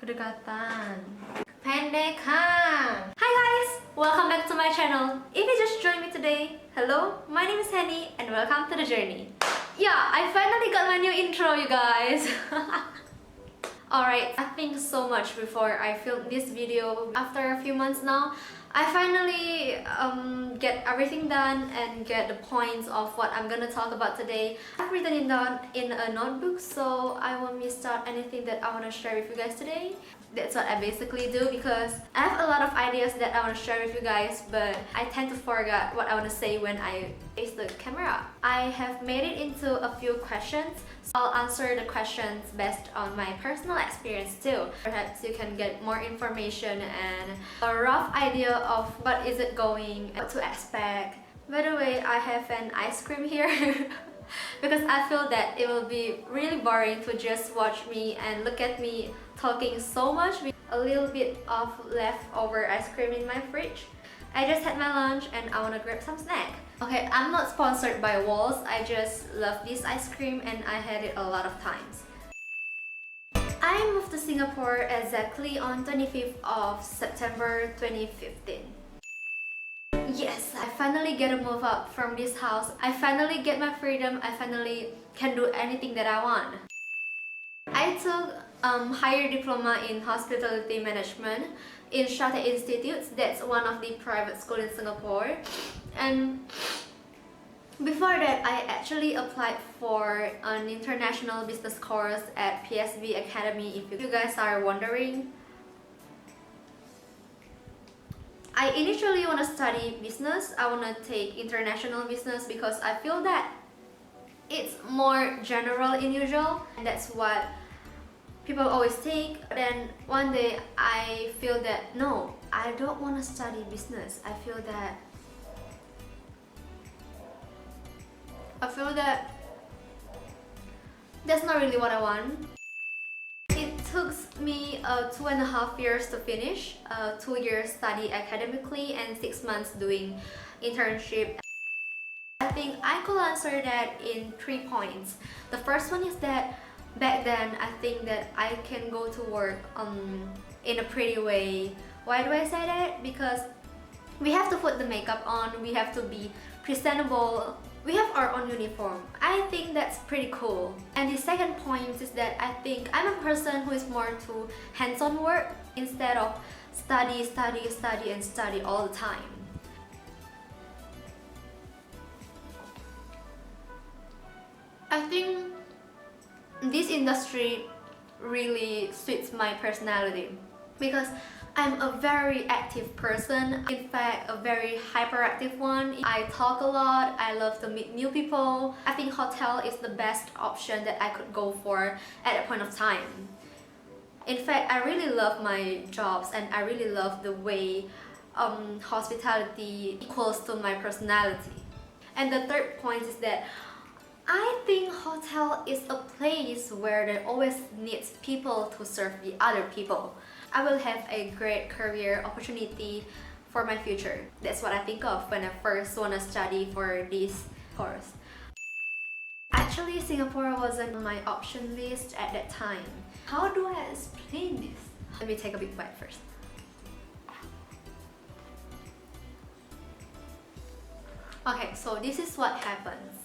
Kedekatan. Pendekan. Hi guys! Welcome back to my channel. If you just joined me today, hello, my name is Henny and welcome to the journey. Yeah, I finally got my new intro, you guys. Alright, I think so much before I filmed this video. After a few months now, I finally get everything done and get the points of what I'm gonna talk about today. I've written it down in a notebook, so I won't miss out anything that I want to share with you guys today. That's what I basically do because I have a lot of ideas that I want to share with you guys, but I tend to forget what I want to say when I face the camera. I have made it into a few questions, so I'll answer the questions based on my personal experience too. Perhaps you can get more information and a rough idea of what is it going, what to expect. By the way, I have an ice cream here. Because I feel that it will be really boring to just watch me and look at me talking so much with a little bit of leftover ice cream in my fridge. I just had my lunch and I want to grab some snack. Okay, I'm not sponsored by Walls, I just love this ice cream and I had it a lot of times. I moved to Singapore exactly on 25th of September 2015. Yes, I finally get to move out from this house. I finally get my freedom. I finally can do anything that I want. I took higher diploma in hospitality management in Chartered Institutes. That's one of the private schools in Singapore. And before that, I actually applied for an international business course at PSB Academy, if you guys are wondering. I initially want to study business. I want to take international business because I feel that it's more general in usual and that's what people always take. But then one day I feel that no, I don't want to study business. I feel that that's not really what I want. It took me 2.5 years to finish, 2 years study academically and 6 months doing internship. I think I could answer that in 3 points. The first one is that back then I think that I can go to work in a pretty way. Why do I say that? Because we have to put the makeup on, we have to be presentable, we have our own uniform. I think that's pretty cool. And the second point is that I think I'm a person who is more to hands-on work instead of study all the time. I think this industry really suits my personality because I'm a very active person, in fact a very hyperactive one. I talk a lot, I love to meet new people. I think hotel is the best option that I could go for at a point of time. In fact, I really love my jobs and I really love the way hospitality equals to my personality. And the third point is that I think hotel is a place where there always needs people to serve the other people. I will have a great career opportunity for my future. That's what I think of when I first want to study for this course. Actually, Singapore wasn't on my option list at that time. How do I explain this? Let me take a big bite first. Okay, so this is what happens.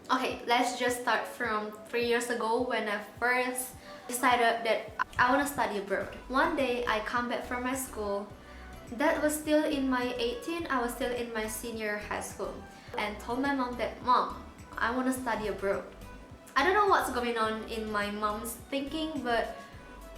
Okay, let's just start from 3 years ago when I first decided that I want to study abroad. One day I come back from my school. That was still in my 18, I was still in my senior high school, and told my mom that, Mom, I want to study abroad. I don't know what's going on in my mom's thinking, but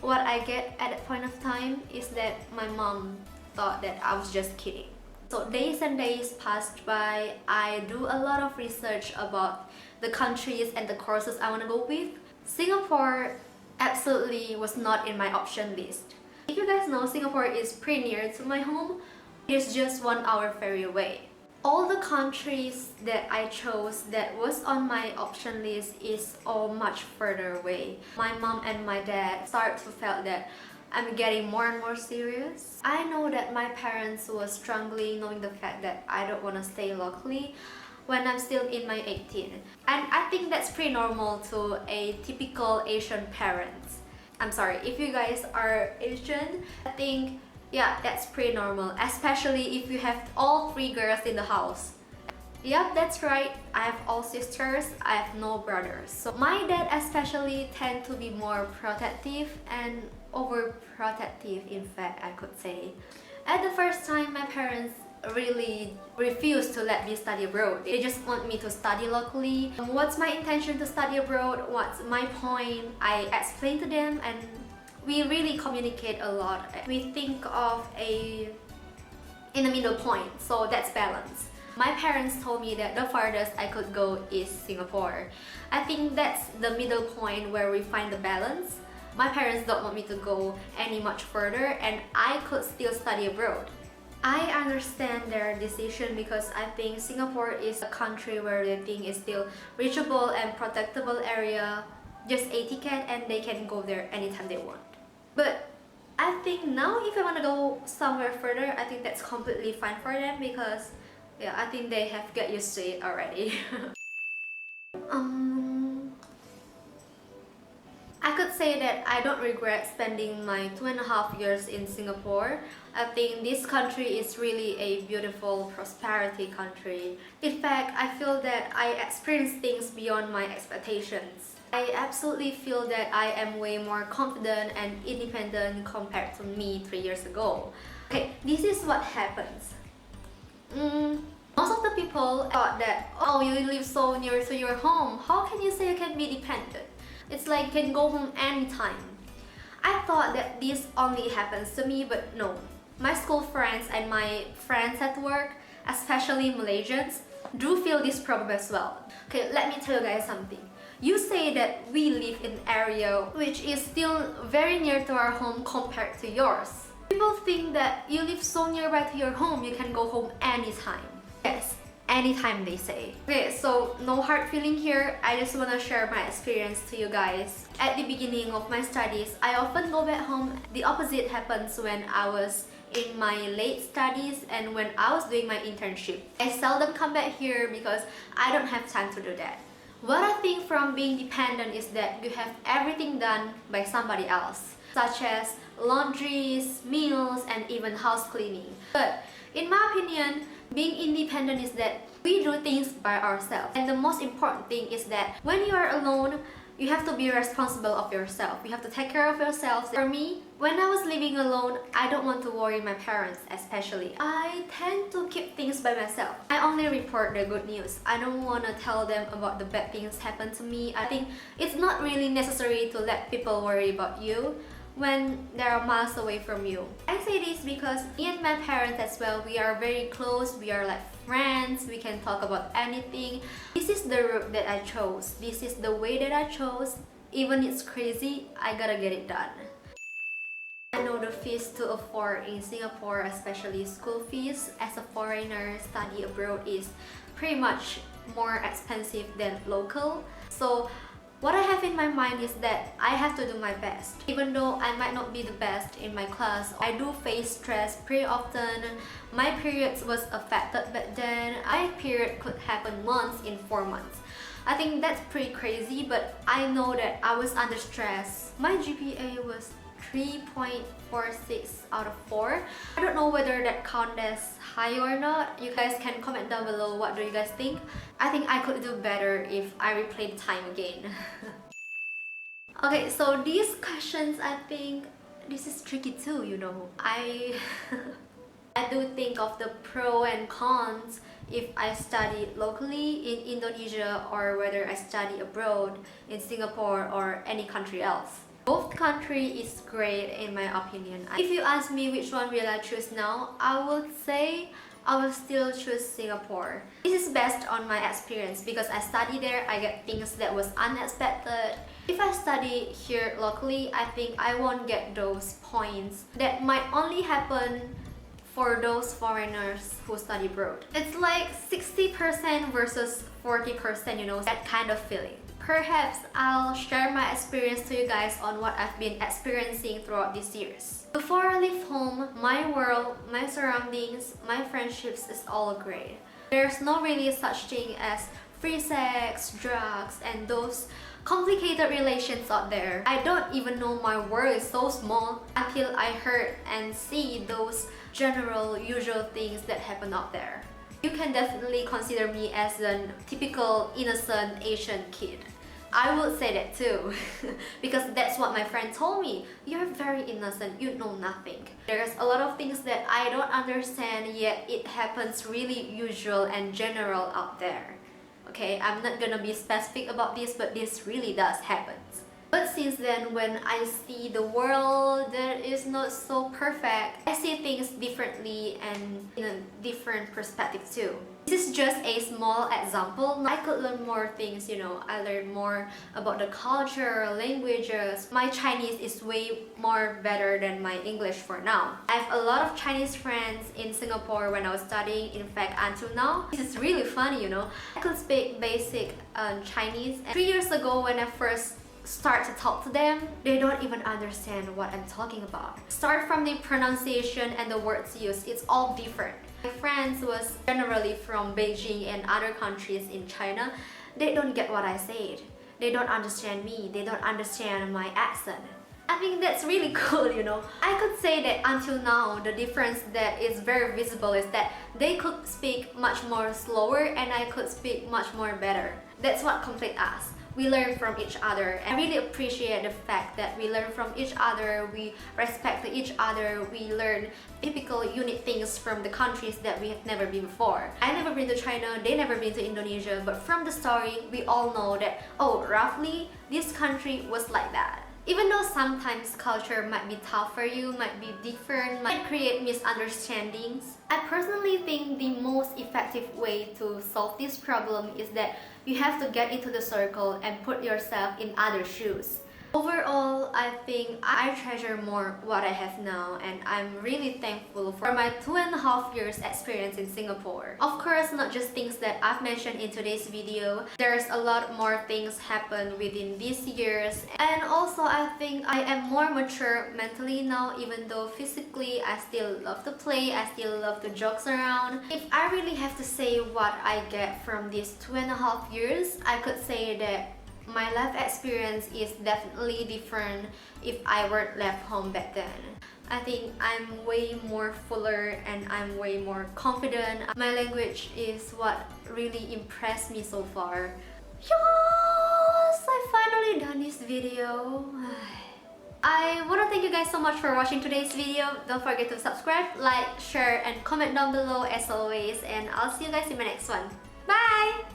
what I get at that point of time is that my mom thought that I was just kidding. So days and days passed by. I do a lot of research about the countries and the courses I want to go with. Singapore absolutely was not in my option list. If you guys know, Singapore is pretty near to my home. It's just 1 hour ferry away. All the countries that I chose that was on my option list is all much further away. My mom and my dad start to feel that I'm getting more and more serious. I know that my parents were struggling knowing the fact that I don't want to stay locally when I'm still in my 18. And I think that's pretty normal to a typical Asian parents. I'm sorry, if you guys are Asian, I think, yeah, that's pretty normal, especially if you have all 3 girls in the house. Yep, that's right. I have all sisters, I have no brothers. So my dad especially tend to be more protective and overprotective, in fact, I could say. At the first time, my parents really refused to let me study abroad. They just want me to study locally. What's my intention to study abroad? What's my point? I explain to them and we really communicate a lot. We think of in the middle point, so that's balance. My parents told me that the farthest I could go is Singapore. I think that's the middle point where we find the balance. My parents don't want me to go any much further and I could still study abroad. I understand their decision because I think Singapore is a country where they think is still reachable and protectable area, just a ticket and they can go there anytime they want. But I think now if I want to go somewhere further, I think that's completely fine for them because yeah, I think they have got used to it already. I could say that I don't regret spending my 2.5 years in Singapore. I think this country is really a beautiful prosperity country. In fact, I feel that I experienced things beyond my expectations. I absolutely feel that I am way more confident and independent compared to me 3 years ago. Okay, this is what happens. Most of the people thought that, oh, you live so near to your home, how can you say you can be dependent? It's like you can go home anytime. I thought that this only happens to me, but no. My school friends and my friends at work, especially Malaysians, do feel this problem as well. Okay, let me tell you guys something. You say that we live in an area which is still very near to our home compared to yours. People think that you live so nearby to your home, you can go home anytime. Yes, anytime they say. Okay, so no hard feeling here. I just want to share my experience to you guys. At the beginning of my studies, I often go back home. The opposite happens when I was in my late studies and when I was doing my internship. I seldom come back here because I don't have time to do that. What I think from being dependent is that you have everything done by somebody else, such as laundries, meals, and even house cleaning. But in my opinion, being independent is that we do things by ourselves. And the most important thing is that when you are alone, you have to be responsible of yourself. You have to take care of yourself. For me, when I was living alone, I don't want to worry my parents especially. I tend to keep things by myself. I only report the good news. I don't want to tell them about the bad things happen to me. I think it's not really necessary to let people worry about you when they are miles away from you. I say this because me and my parents as well, we are very close, we are like friends, we can talk about anything. This is the route that I chose. This is the way that I chose. Even it's crazy, I gotta get it done. I know the fees to afford in Singapore, especially school fees as a foreigner study abroad is pretty much more expensive than local. So what I have in my mind is that I have to do my best. Even though I might not be the best in my class, I do face stress pretty often. My periods was affected back then. My period could happen once in 4 months. I think that's pretty crazy, but I know that I was under stress. My GPA was 3.46 out of 4. I don't know whether that counts as high or not. You guys can comment down below what do you guys think. I think I could do better if I replay the time again. Okay, so these questions, I think this is tricky too, you know. I do think of the pro and cons if I study locally in Indonesia or whether I study abroad in Singapore or any country else. Both country is great in my opinion. If you ask me which one will I choose now, I would say I will still choose Singapore. This is based on my experience because I studied there, I get things that was unexpected. If I study here locally, I think I won't get those points that might only happen for those foreigners who study abroad. It's like 60% versus 40%, you know, that kind of feeling. Perhaps I'll share my experience to you guys on what I've been experiencing throughout these years. Before I leave home, my world, my surroundings, my friendships is all great. There's no really such thing as free sex, drugs, and those complicated relations out there. I don't even know my world is so small until I heard and see those general usual things that happen out there. You can definitely consider me as a typical innocent Asian kid. I would say that too, because that's what my friend told me. You're very innocent, you know nothing. There's a lot of things that I don't understand, yet it happens really usual and general out there. Okay, I'm not gonna be specific about this, but this really does happen. But since then, when I see the world that is not so perfect, I see things differently and in a different perspective too. This is just a small example. I could learn more things, you know. I learned more about the culture, languages. My Chinese is way more better than my English for now. I have a lot of Chinese friends in Singapore when I was studying. In fact, until now, this is really funny, you know. I could speak basic Chinese. And 3 years ago, when I first start to talk to them, they don't even understand what I'm talking about. Start from the pronunciation and the words used, it's all different. My friends was generally from Beijing and other countries in China. They don't get what I said. They don't understand me. They don't understand my accent. I think that's really cool, you know. I could say that until now, the difference that is very visible is that they could speak much more slower and I could speak much more better. That's what complete us. We learn from each other. I really appreciate the fact that we learn from each other, we respect each other, we learn typical unique things from the countries that we have never been before. I never been to China, they never been to Indonesia, but from the story, we all know that, oh, roughly, this country was like that. Even though sometimes culture might be tough for you, might be different, might create misunderstandings, I personally think the most effective way to solve this problem is that you have to get into the circle and put yourself in other shoes. Overall, I think I treasure more what I have now, and I'm really thankful for my 2.5 years experience in Singapore. Of course, not just things that I've mentioned in today's video. There's a lot more things happen within these years, and also I think I am more mature mentally now, even though physically I still love to play, I still love to joke around. If I really have to say what I get from these 2.5 years, I could say that my life experience is definitely different if I weren't left home back then. I think I'm way more fuller and I'm way more confident. My language is what really impressed me so far. Yes, I finally done this video. I want to thank you guys so much for watching today's video. Don't forget to subscribe, like, share, and comment down below as always. And I'll see you guys in my next one. Bye!